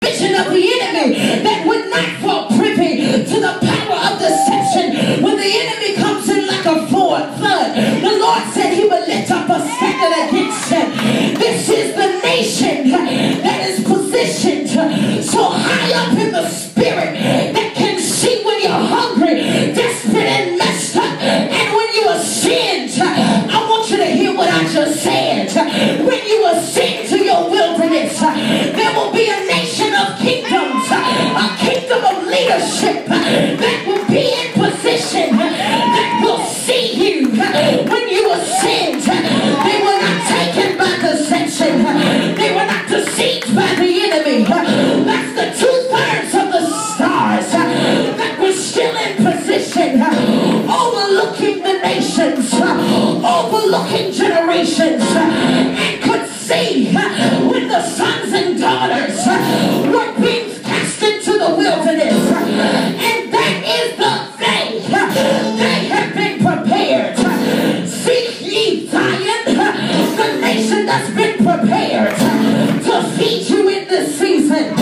vision of the enemy that would not fall privy to the power of deception. When the enemy comes in like a flood, the Lord said he would lift up a standard against him. This is the nation that is positioned so high up in the spirit that can see when you're hungry, desperate, and messed up, and when you ascend. I want you to hear what I just said. When you ascend to your wilderness, there will be a nation of kingdoms, a kingdom of leadership that will be in position, that will see you when you ascend. They were not taken by deception. They were not deceived by the enemy. That's the 2/3 of the stars that were still in position, overlooking the nations, overlooking generations, and could see when the sons and daughters were being cast into the wilderness. And that is the day they have been prepared. Seek ye Zion, the nation that's been prepared to feed you in this season.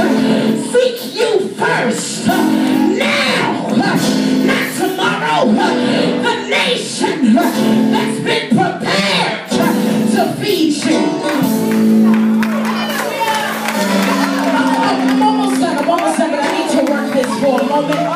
Seek you first, now, not tomorrow. The nation that's been prepared to feed you. I'm almost done, but I need to work this for a moment.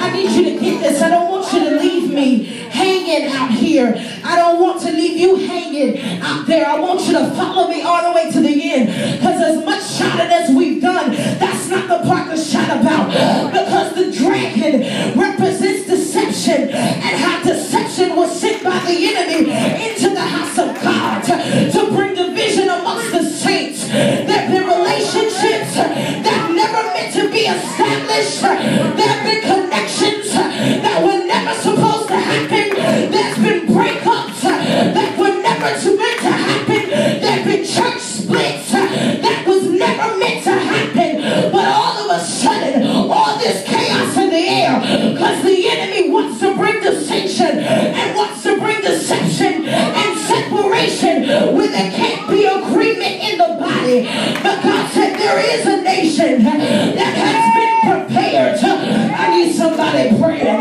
I need you to get this. I don't want you to leave me hanging out here. I don't want to leave you hanging out there. I want you to follow me all the way to the end. Because as much shouting as we've done, that's not the part to shout about. Because the dragon represents deception, and how deception was sent by the enemy into the house of God to bring division amongst the saints. There have been relationships that never meant to be established. There have been connections that were never supposed to happen. There's been breakups that were never meant to happen. There have been church splits that was never meant to happen. But all of a sudden, all this chaos in the air, because the enemy wants to bring dissension and wants to bring deception and separation where there can't be agreement in the body. But God said there is a nation that has been prepared. I need somebody praying.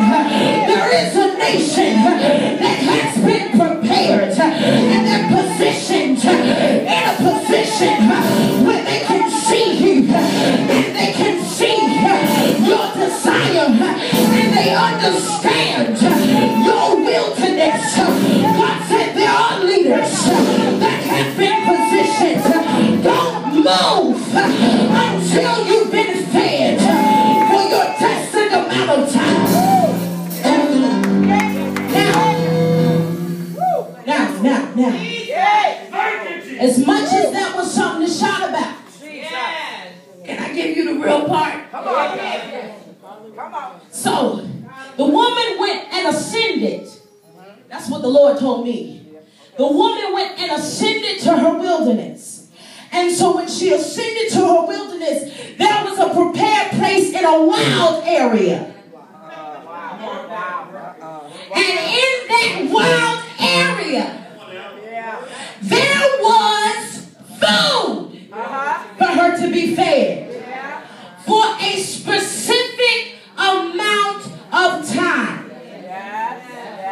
There is a nation that has been prepared, and they're positioned in a position where they can see you, and they can see your desire, and they understand your wilderness. God said there are leaders that have been positioned. Don't move until you've been fed for your destined amount of time. Now. As much as that was something to shout about, can I give you the real part? Come on. So, the woman went and ascended. That's what the Lord told me. The woman went and ascended to her wilderness. And so when she ascended to her wilderness, there was a prepared place in a wild area. And in that wild area, there was food for her to be fed for a specific amount of time.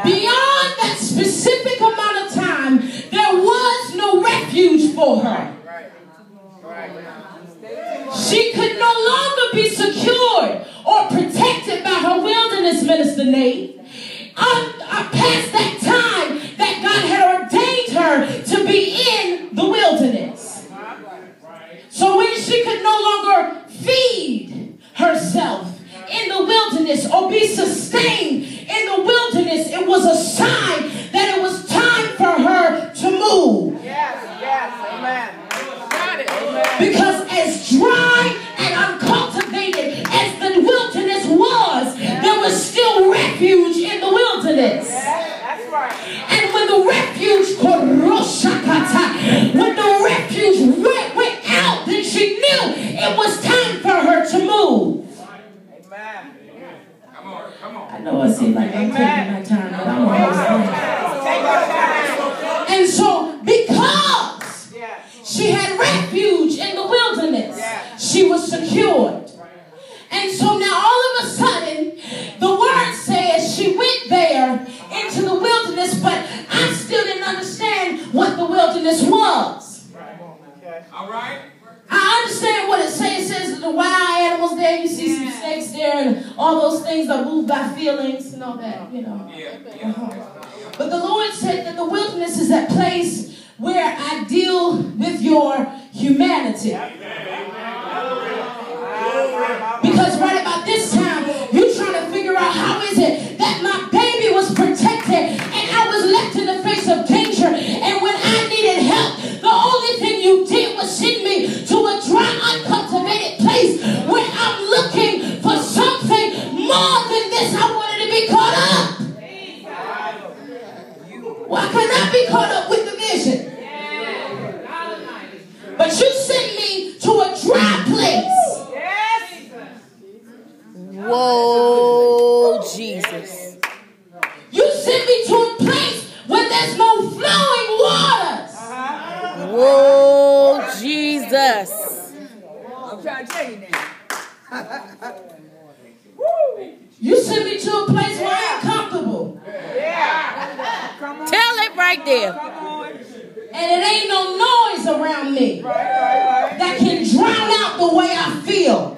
Beyond that specific amount of time, there was no refuge for her. She could no longer be secured or protected by her wilderness, Minister Nate. Past that time that God had ordained her to be in the wilderness. So when she could no longer feed herself in the wilderness or be sustained in the wilderness, it was a sign that it was time for her to move. Yes, amen. Got it. Amen. Because as dry and uncultivated as the wilderness was, there was still refuge in the wilderness. That's right. And when the refuge went out, then she knew it was time for her to move. Amen. Come on. I know it seems like I'm taking my time, but I'm almost done. And so because she had refuge in the wilderness, she was was secured. And so now all of a sudden, the word says she went there into the wilderness, but I still didn't understand what the wilderness was. All right. I understand what it says. It says the wild animals there. You see some snakes there and all those things that move by feelings and all that, you know. But the Lord said that the wilderness is that place where I deal with your humanity. Because right about this time, you're trying to figure out how is it that my baby was protected and I was left in the face of danger. And when I needed help, the only thing you did was send me to a dry, uncultivated place where I'm looking for something more than this. I wanted to be caught up. Well, I could not be caught up with the vision. But you sent me to a dry place. Whoa, Jesus. You sent me to a place where there's no flowing waters. Whoa, Jesus. I'm trying to tell you now. You sent me to a place where I ain't comfortable. Tell it right there. And it ain't no noise around me that can drown out the way I feel.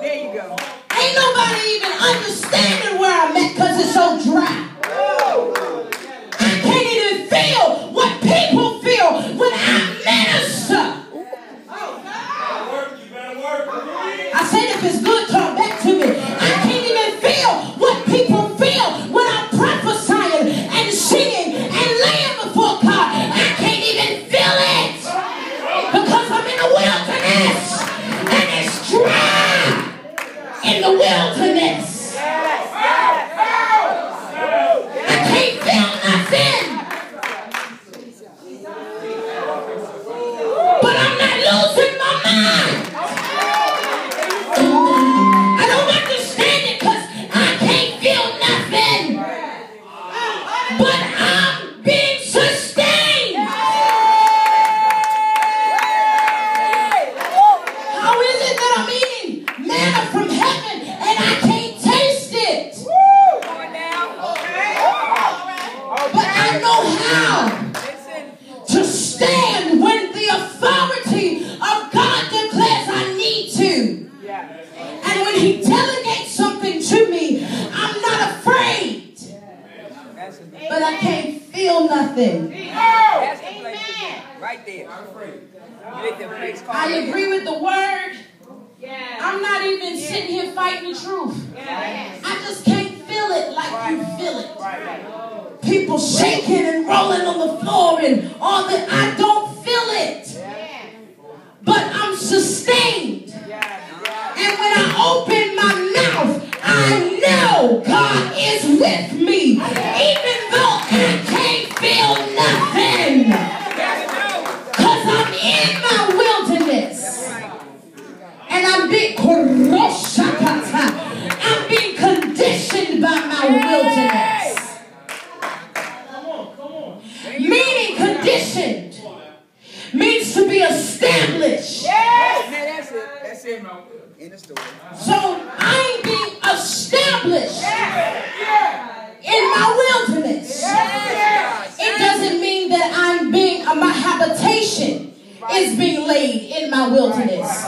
There you go. Ain't nobody even understanding where I'm at because it's so dry. I can't even feel what people feel when I minister. I said if it's good, talk back to me. I can't even feel what people feel when I'm prophesying and singing and laying before God. I can't even feel it because I'm in the wilderness and it's dry in the wilderness. I can't feel nothing. But I'm not losing my mind. I don't understand it because I can't feel nothing. But I'm being sustained. How is it that I'm eating manna from heaven and I can't taste it? But I know how to stand when the authority of God declares I need to. And when he delegates something to me, I'm not afraid. But I can't feel nothing. That's the place to be. Right there. I agree with the word. I'm not even sitting here fighting the truth. I just can't feel it like you feel it. People shaking and rolling on the floor and all that. I don't feel it. But I'm sustained. And when I open my mouth, I know God is with me. Even though I can't feel nothing. Because I'm in my wilderness. And I'm being conditioned by my wilderness. Meaning conditioned means to be established. That's it. In the story. So I'm being established in my wilderness. It doesn't mean that my habitation is being laid in my wilderness.